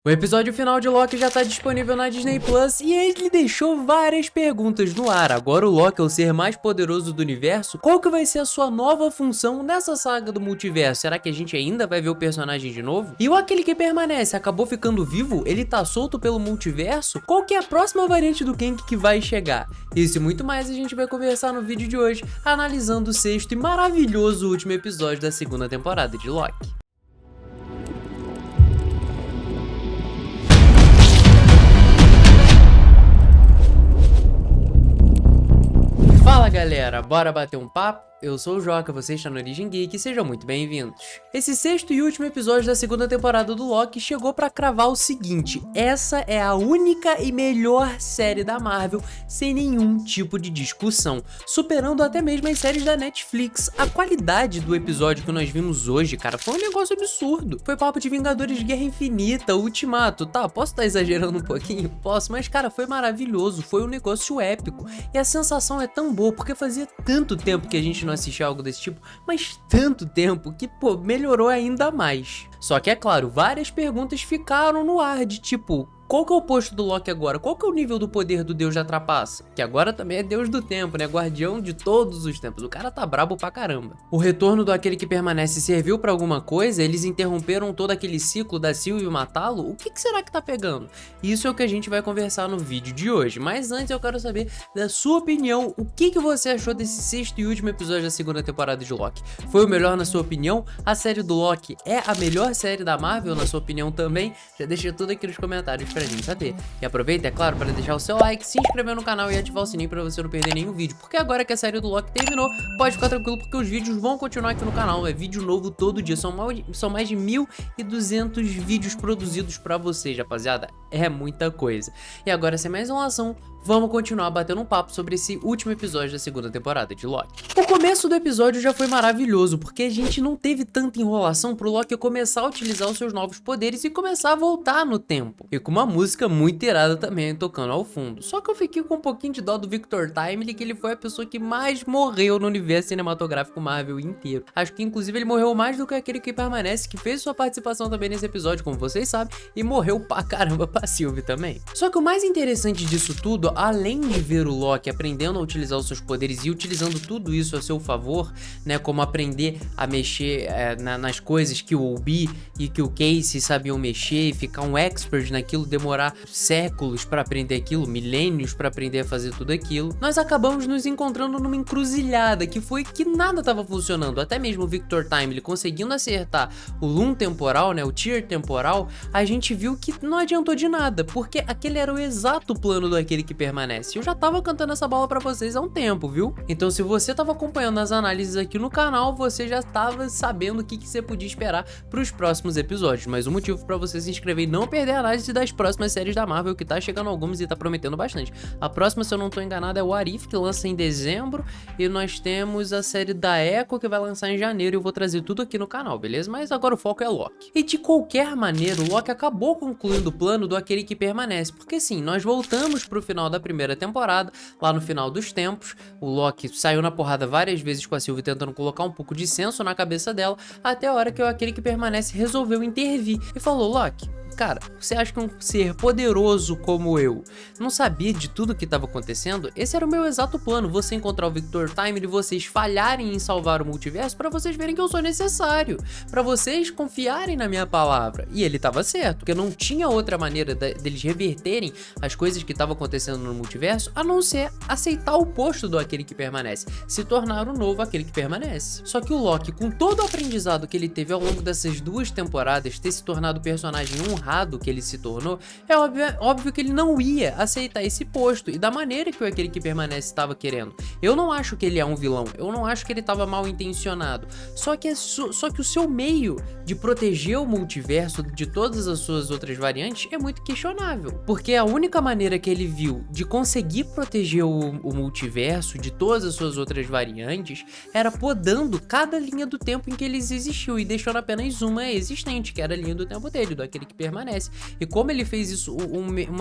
O episódio final de Loki já tá disponível na Disney Plus e ele deixou várias perguntas no ar. Agora o Loki é o ser mais poderoso do universo. Qual que vai ser a sua nova função nessa saga do multiverso? Será que a gente ainda vai ver o personagem de novo? E o aquele que permanece acabou ficando vivo? Ele tá solto pelo multiverso? Qual que é a próxima variante do Kang que vai chegar? Isso e muito mais a gente vai conversar no vídeo de hoje, analisando o sexto e maravilhoso último episódio da segunda temporada de Loki. Fala galera, bora bater um papo? Eu sou o Joca, você está no Origem Geek e sejam muito bem-vindos. Esse sexto e último episódio da segunda temporada do Loki chegou pra cravar o seguinte: essa é a única e melhor série da Marvel sem nenhum tipo de discussão, superando até mesmo as séries da Netflix. A qualidade do episódio que nós vimos hoje, cara, foi um negócio absurdo. Foi papo de Vingadores de Guerra Infinita, Ultimato, tá, posso estar exagerando um pouquinho? Posso, mas cara, foi maravilhoso, foi um negócio épico. E a sensação é tão boa, porque fazia tanto tempo que a gente não assistia algo desse tipo, mas tanto tempo que, pô, melhorou ainda mais. Só que é claro, várias perguntas ficaram no ar de tipo: qual que é o posto do Loki agora? Qual que é o nível do poder do Deus da Trapaça? Que agora também é Deus do Tempo, né? Guardião de todos os tempos. O cara tá brabo pra caramba. O retorno do aquele que permanece serviu pra alguma coisa? Eles interromperam todo aquele ciclo da Sylvie matá-lo? O que será que tá pegando? Isso é o que a gente vai conversar no vídeo de hoje. Mas antes eu quero saber da sua opinião. O que você achou desse sexto e último episódio da segunda temporada de Loki? Foi o melhor na sua opinião? A série do Loki é a melhor série da Marvel na sua opinião também? Já deixa tudo aqui nos comentários pra gente saber. E aproveita, é claro, para deixar o seu like, se inscrever no canal e ativar o sininho para você não perder nenhum vídeo. Porque agora que a série do Loki terminou, pode ficar tranquilo porque os vídeos vão continuar aqui no canal. É vídeo novo todo dia. São mais de 1.200 vídeos produzidos para vocês, rapaziada. É muita coisa. E agora, sem mais enrolação, vamos continuar batendo um papo sobre esse último episódio da segunda temporada de Loki. O começo do episódio já foi maravilhoso, porque a gente não teve tanta enrolação pro Loki começar a utilizar os seus novos poderes e começar a voltar no tempo. E com uma música muito irada também tocando ao fundo. Só que eu fiquei com um pouquinho de dó do Victor Timely, que ele foi a pessoa que mais morreu no universo cinematográfico Marvel inteiro. Acho que inclusive ele morreu mais do que aquele que permanece, que fez sua participação também nesse episódio, como vocês sabem, e morreu pra caramba pra Sylvie também. Só que o mais interessante disso tudo, além de ver o Loki aprendendo a utilizar os seus poderes e utilizando tudo isso a seu favor, né, como aprender a mexer nas coisas que o Obi e que o Casey sabiam mexer e ficar um expert naquilo, demorar séculos pra aprender aquilo, milênios pra aprender a fazer tudo aquilo, nós acabamos nos encontrando numa encruzilhada que foi que nada tava funcionando. Até mesmo o Victor Timely conseguindo acertar o Loom temporal, né, o Tear temporal, a gente viu que não adiantou de nada, porque aquele era o exato plano do aquele que permanece. Eu já tava cantando essa bola pra vocês há um tempo, viu? Então se você tava acompanhando as análises aqui no canal, você já tava sabendo o que você podia esperar pros próximos episódios, mas o motivo pra você se inscrever e não perder a análise das próximas séries da Marvel, que tá chegando algumas e tá prometendo bastante. A próxima, se eu não tô enganado, é o What If, que lança em dezembro, e nós temos a série da Echo, que vai lançar em janeiro, e eu vou trazer tudo aqui no canal, beleza? Mas agora o foco é Loki. E de qualquer maneira, o Loki acabou concluindo o plano do aquele que permanece, porque sim, nós voltamos pro final da primeira temporada, lá no final dos tempos, o Loki saiu na porrada várias vezes com a Sylvie, tentando colocar um pouco de senso na cabeça dela, até a hora que aquele que permanece resolveu intervir e falou: Loki, cara, você acha que um ser poderoso como eu não sabia de tudo que estava acontecendo? Esse era o meu exato plano, você encontrar o Victor Timely e vocês falharem em salvar o multiverso para vocês verem que eu sou necessário, para vocês confiarem na minha palavra. E ele estava certo, porque não tinha outra maneira deles reverterem as coisas que estavam acontecendo no multiverso a não ser aceitar o posto do aquele que permanece, se tornar o novo aquele que permanece. Só que o Loki, com todo o aprendizado que ele teve ao longo dessas duas temporadas, ter se tornado o personagem honrado que ele se tornou, é óbvio que ele não ia aceitar esse posto e da maneira que aquele que permanece estava querendo. Eu não acho que ele é um vilão, eu não acho que ele estava mal intencionado, só que o seu meio de proteger o multiverso de todas as suas outras variantes é muito questionável, porque a única maneira que ele viu de conseguir proteger o multiverso de todas as suas outras variantes era podando cada linha do tempo em que eles existiu e deixando apenas uma existente, que era a linha do tempo dele, do aquele que permanece. E como ele fez isso,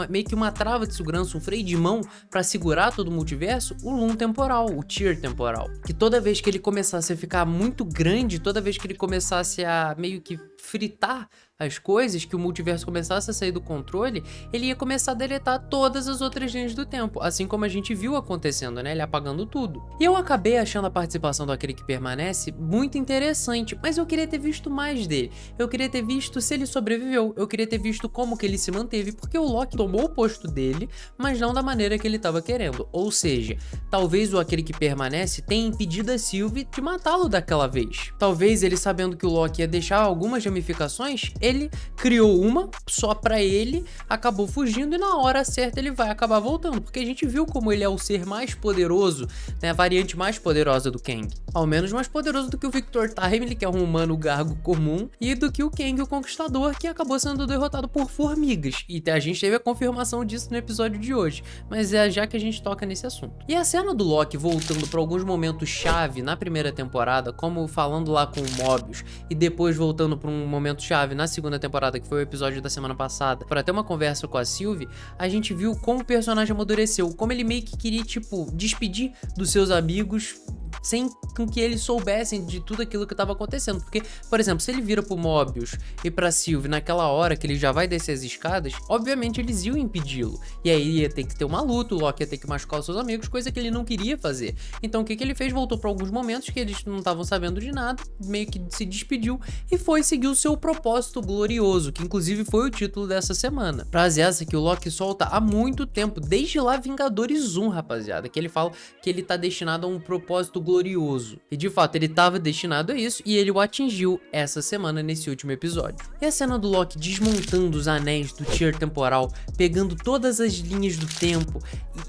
meio que uma trava de segurança, um freio de mão pra segurar todo o multiverso, o Loom temporal, o Tear temporal, que toda vez que ele começasse a ficar muito grande, toda vez que ele começasse a meio que fritar as coisas, que o multiverso começasse a sair do controle, ele ia começar a deletar todas as outras linhas do tempo, assim como a gente viu acontecendo, né? Ele apagando tudo. E eu acabei achando a participação do Aquele que Permanece muito interessante, mas eu queria ter visto mais dele. Eu queria ter visto se ele sobreviveu, eu queria ter visto como que ele se manteve, porque o Loki tomou o posto dele, mas não da maneira que ele estava querendo. Ou seja, talvez o Aquele que Permanece tenha impedido a Sylvie de matá-lo daquela vez. Talvez ele, sabendo que o Loki ia deixar algumas ramificações, ele criou uma só pra ele, acabou fugindo e na hora certa ele vai acabar voltando, porque a gente viu como ele é o ser mais poderoso, né, a variante mais poderosa do Kang. Ao menos mais poderoso do que o Victor Timely, que é um humano gargo comum, e do que o Kang, o Conquistador, que acabou sendo derrotado por formigas. E a gente teve a confirmação disso no episódio de hoje, mas é já que a gente toca nesse assunto. E a cena do Loki voltando para alguns momentos-chave na primeira temporada, como falando lá com o Mobius, e depois voltando para um momento-chave na segunda temporada, que foi o episódio da semana passada, para ter uma conversa com a Sylvie, a gente viu como o personagem amadureceu, como ele meio que queria, tipo, despedir dos seus amigos sem que eles soubessem de tudo aquilo que estava acontecendo. Porque, por exemplo, se ele vira pro Mobius e pra Sylvie naquela hora que ele já vai descer as escadas, obviamente eles iam impedi-lo. E aí ia ter que ter uma luta, o Loki ia ter que machucar os seus amigos, coisa que ele não queria fazer. Então o que ele fez? Voltou pra alguns momentos que eles não estavam sabendo de nada, meio que se despediu e foi seguir o seu propósito glorioso, que inclusive foi o título dessa semana. Frase essa que o Loki solta há muito tempo, desde lá Vingadores 1, rapaziada, que ele fala que ele tá destinado a um propósito glorioso. E de fato, ele estava destinado a isso e ele o atingiu essa semana nesse último episódio. E a cena do Loki desmontando os anéis do tier temporal, pegando todas as linhas do tempo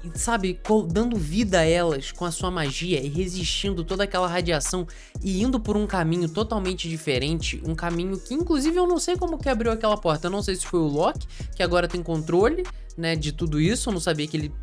e sabe, dando vida a elas com a sua magia e resistindo toda aquela radiação e indo por um caminho totalmente diferente, um caminho que inclusive eu não sei como que abriu aquela porta, eu não sei se foi o Loki, que agora tem controle, né, de tudo isso, eu não sabia que ele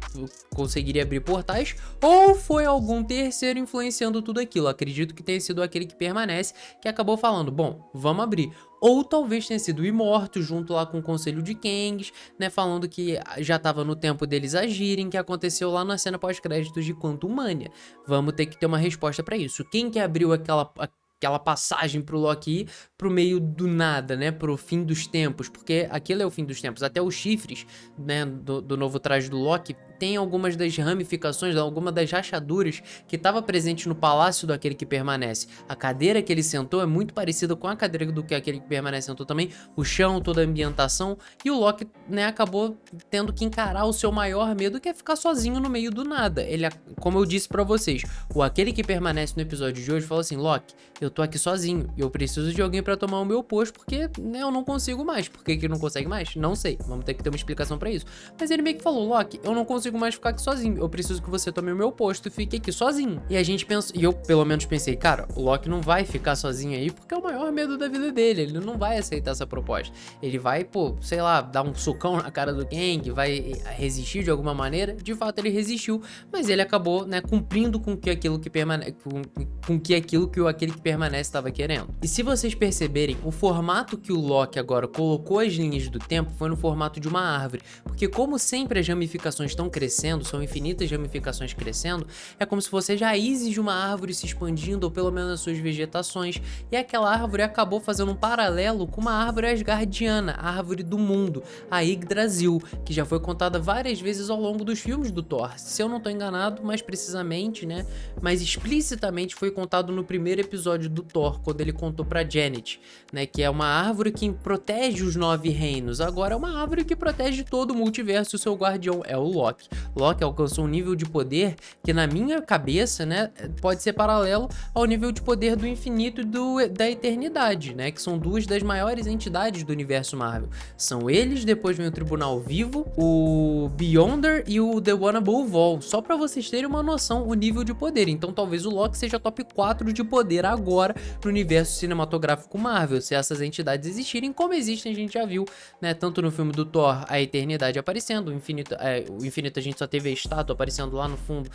conseguiria abrir portais, ou foi algum terceiro influenciando tudo aquilo. Acredito que tenha sido Aquele que Permanece, que acabou falando, bom, vamos abrir. Ou talvez tenha sido Imortus junto lá com o Conselho de Kangs, né, falando que já estava no tempo deles agirem, que aconteceu lá na cena pós-créditos de Quantumania. Vamos ter que ter uma resposta para isso. Quem que abriu aquela passagem pro Loki ir pro meio do nada, né, pro fim dos tempos, porque aquilo é o fim dos tempos. Até os chifres, né, do novo traje do Loki tem algumas das ramificações, algumas das rachaduras que estava presente no palácio do Aquele que Permanece. A cadeira que ele sentou é muito parecida com a cadeira do que Aquele que Permanece sentou também, o chão, toda a ambientação, e o Loki, né, acabou tendo que encarar o seu maior medo, que é ficar sozinho no meio do nada. Ele, como eu disse pra vocês, o Aquele que Permanece no episódio de hoje falou assim, Loki, eu tô aqui sozinho e eu preciso de alguém pra tomar o meu posto porque, né, eu não consigo mais. Por que não consegue mais? Não sei, vamos ter que ter uma explicação pra isso. Mas ele meio que falou, Loki, eu não consigo mais ficar aqui sozinho, eu preciso que você tome o meu posto e fique aqui sozinho. E a gente pensou, e eu pelo menos pensei, cara, o Loki não vai ficar sozinho aí porque é o maior medo da vida dele, ele não vai aceitar essa proposta. Ele vai, pô, sei lá, dar um socão na cara do Kang, vai resistir de alguma maneira. De fato ele resistiu, mas ele acabou, né, cumprindo com que aquilo que permanece, com que aquilo que Aquele que Permanece estava querendo. E se vocês perceberem, o formato que o Loki agora colocou as linhas do tempo foi no formato de uma árvore, porque como sempre as ramificações estão crescendo, são infinitas ramificações crescendo, é como se fosse as raízes de uma árvore se expandindo, ou pelo menos as suas vegetações, e aquela árvore acabou fazendo um paralelo com uma árvore asgardiana, a árvore do mundo, a Yggdrasil, que já foi contada várias vezes ao longo dos filmes do Thor. Se eu não tô enganado, mais precisamente, né, mas explicitamente foi contado no primeiro episódio do Thor, quando ele contou pra Janet, né, que é uma árvore que protege os 9 reinos. Agora é uma árvore que protege todo o multiverso, o seu guardião é o Loki. Loki alcançou um nível de poder que na minha cabeça, né, pode ser paralelo ao nível de poder do infinito e da eternidade, né, que são duas das maiores entidades do universo Marvel. São eles, depois vem o Tribunal Vivo, o Beyonder e o The One Above All, só pra vocês terem uma noção o nível de poder. Então talvez o Loki seja top 4 de poder agora no universo cinematográfico Marvel, se essas entidades existirem, como existem a gente já viu, né, tanto no filme do Thor, a eternidade aparecendo, o infinito a gente só teve a estátua aparecendo lá no fundo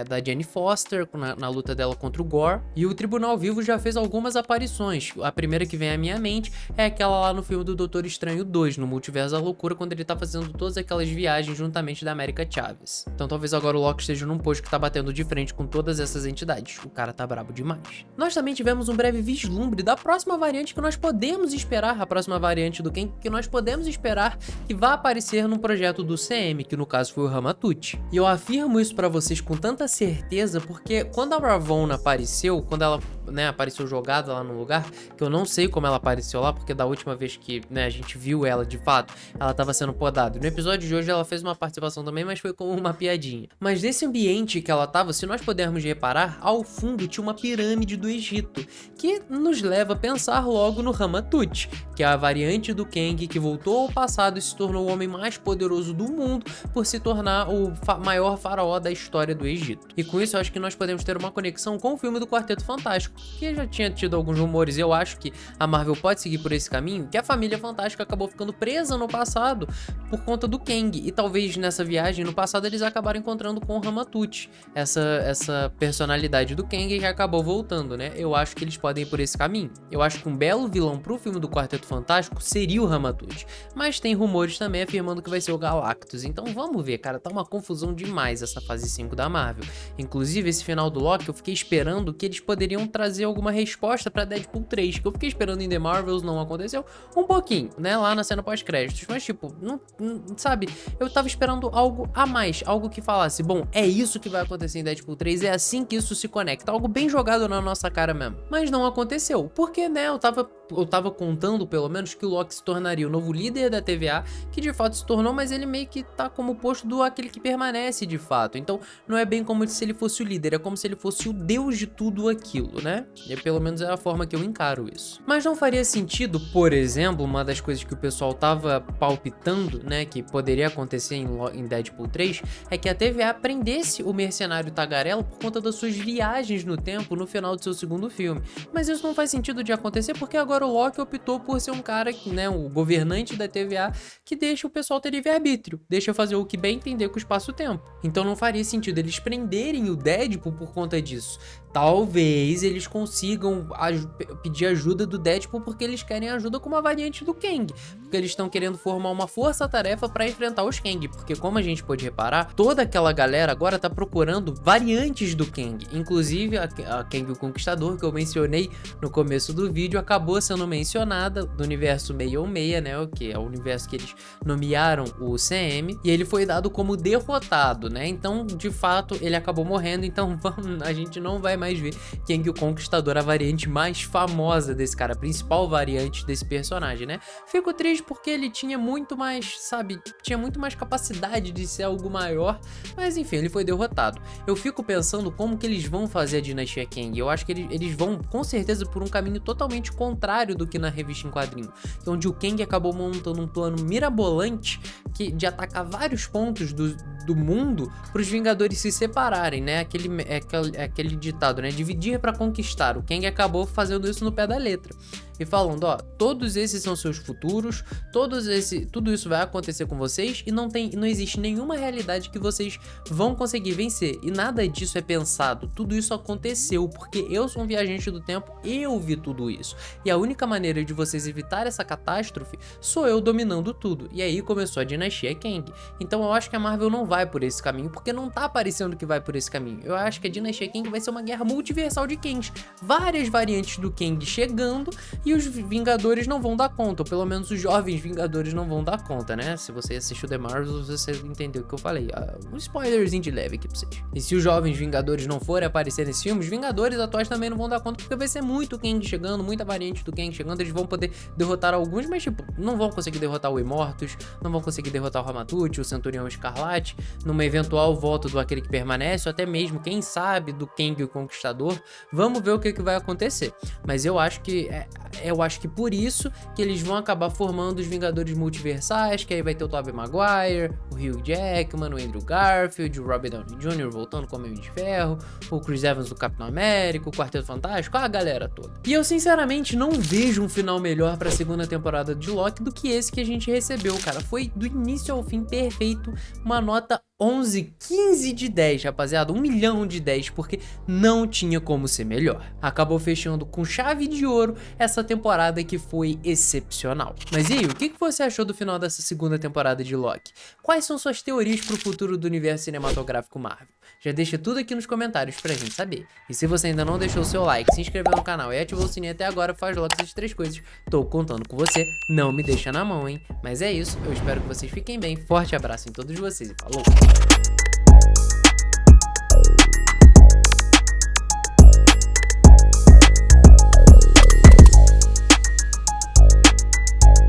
da Jane Foster, na luta dela contra o Gore, e o Tribunal Vivo já fez algumas aparições. A primeira que vem à minha mente é aquela lá no filme do Doutor Estranho 2, no Multiverso da Loucura, quando ele tá fazendo todas aquelas viagens juntamente da América Chaves. Então talvez agora o Loki esteja num posto que tá batendo de frente com todas essas entidades. O cara tá brabo demais. Nós também tivemos um breve vislumbre da próxima variante que nós podemos esperar, a próxima variante do Kang que nós podemos esperar que vá aparecer num projeto do CM, que no caso foi o Ramatut. E eu afirmo isso pra vocês com tanta certeza porque quando a Ravonna apareceu, quando ela, né, apareceu jogada lá no lugar, que eu não sei como ela apareceu lá, porque da última vez que, né, a gente viu ela de fato, ela tava sendo podada. No episódio de hoje ela fez uma participação também, mas foi como uma piadinha. Mas nesse ambiente que ela tava, se nós pudermos reparar, ao fundo tinha uma pirâmide do Egito, que nos leva a pensar logo no Ramatut, que é a variante do Kang que voltou ao passado e se tornou o homem mais poderoso do mundo por se tornar o maior faraó da história do Egito. E com isso eu acho que nós podemos ter uma conexão com o filme do Quarteto Fantástico, que já tinha tido alguns rumores, eu acho que a Marvel pode seguir por esse caminho, que a família Fantástica acabou ficando presa no passado por conta do Kang, e talvez nessa viagem no passado eles acabaram encontrando com o Ramatut, essa personalidade do Kang que acabou voltando, né? Eu acho que eles podem ir por esse caminho. Eu acho que um belo vilão pro filme do Quarteto Fantástico seria o Ramatut, mas tem rumores também afirmando que vai ser o Galactus, então vamos ver, cara, tá uma confusão demais essa fase 5 da Marvel. Inclusive esse final do Loki eu fiquei esperando que eles poderiam trazer alguma resposta pra Deadpool 3, que eu fiquei esperando em The Marvels, não aconteceu, um pouquinho, né, lá na cena pós-créditos, mas tipo, não, sabe, eu tava esperando algo a mais, algo que falasse, bom, é isso que vai acontecer em Deadpool 3, é assim que isso se conecta, algo bem jogado na nossa cara mesmo. Mas não aconteceu, porque, né, eu tava contando, pelo menos, que o Loki se tornaria o novo líder da TVA, que de fato se tornou, mas ele meio que tá como posto do aquele que permanece de fato. Então, não é bem como se ele fosse o líder, é como se ele fosse o deus de tudo aquilo, né? E pelo menos é a forma que eu encaro isso. Mas não faria sentido, por exemplo, uma das coisas que o pessoal tava palpitando, né, que poderia acontecer em Deadpool 3, é que a TVA prendesse o mercenário Tagarela por conta das suas viagens no tempo no final do seu segundo filme. Mas isso não faz sentido de acontecer porque agora o Loki optou por ser um cara, né, o governante da TVA, que deixa o pessoal ter livre-arbítrio, deixa fazer o que bem entender com o espaço-tempo. Então não faria sentido eles prenderem o Deadpool por conta disso. Talvez eles consigam pedir ajuda do Deadpool porque eles querem ajuda com uma variante do Kang, porque eles estão querendo formar uma força-tarefa para enfrentar os Kang, porque como a gente pode reparar, toda aquela galera agora tá procurando variantes do Kang, inclusive a Kang o Conquistador, que eu mencionei no começo do vídeo, acabou sendo mencionada do universo 616, né, o que é o universo que eles nomearam o CM, e ele foi dado como derrotado, né, então de fato ele acabou morrendo, então a gente não vai mais ver Kang o Conquistador, a variante mais famosa desse cara, a principal variante desse personagem, né. Fico triste porque ele tinha muito mais, sabe, tinha muito mais capacidade de ser algo maior, mas enfim, ele foi derrotado. Eu fico pensando como que eles vão fazer a dinastia Kang. Eu acho que eles vão com certeza por um caminho totalmente contrário do que na revista em quadrinho, onde o Kang acabou montando um plano mirabolante de atacar vários pontos do mundo para os Vingadores se separarem, né? Aquele ditado, né? Dividir para conquistar. O Kang acabou fazendo isso no pé da letra e falando, ó, todos esses são seus futuros, tudo isso vai acontecer com vocês e não existe nenhuma realidade que vocês vão conseguir vencer, e nada disso é pensado, tudo isso aconteceu porque eu sou um viajante do tempo, eu vi tudo isso, e a única maneira de vocês evitar essa catástrofe sou eu dominando tudo. E aí começou a dinastia Kang. Então eu acho que a Marvel não vai por esse caminho, porque não tá parecendo que vai por esse caminho. Eu acho que a dinastia Kang vai ser uma guerra multiversal de Kangs, várias variantes do Kang chegando, e os Vingadores não vão dar conta, ou pelo menos os jovens Vingadores não vão dar conta, né? Se você assistiu The Marvels, você entendeu o que eu falei. Um spoilerzinho de leve aqui pra vocês. E se os jovens Vingadores não forem aparecer nesse filme, os Vingadores atuais também não vão dar conta, porque vai ser muito Kang chegando, muita variante do Kang chegando, eles vão poder derrotar alguns, mas tipo, não vão conseguir derrotar o Immortus, não vão conseguir derrotar o Ramatut, o Centurião Escarlate, numa eventual volta do Aquele que Permanece, ou até mesmo, quem sabe, do Kang o Conquistador. Vamos ver o que vai acontecer. Mas eu acho que por isso que eles vão acabar formando os Vingadores multiversais, que aí vai ter o Tobey Maguire, o Hugh Jackman, o Andrew Garfield, o Robert Downey Jr. voltando como Homem de Ferro, o Chris Evans do Capitão América, o Quarteto Fantástico, a galera toda. E eu sinceramente não vejo um final melhor pra segunda temporada de Loki do que esse que a gente recebeu, cara. Foi do início ao fim perfeito, uma nota 11, 15 de 10, rapaziada, 1 milhão de 10, porque não tinha como ser melhor. Acabou fechando com chave de ouro essa temporada que foi excepcional. Mas e aí, o que você achou do final dessa segunda temporada de Loki? Quais são suas teorias pro futuro do universo cinematográfico Marvel? Já deixa tudo aqui nos comentários pra gente saber. E se você ainda não deixou o seu like, se inscreveu no canal e ativou o sininho até agora, faz logo essas 3 coisas. Tô contando com você, não me deixa na mão, hein? Mas é isso, eu espero que vocês fiquem bem, forte abraço em todos vocês e falou!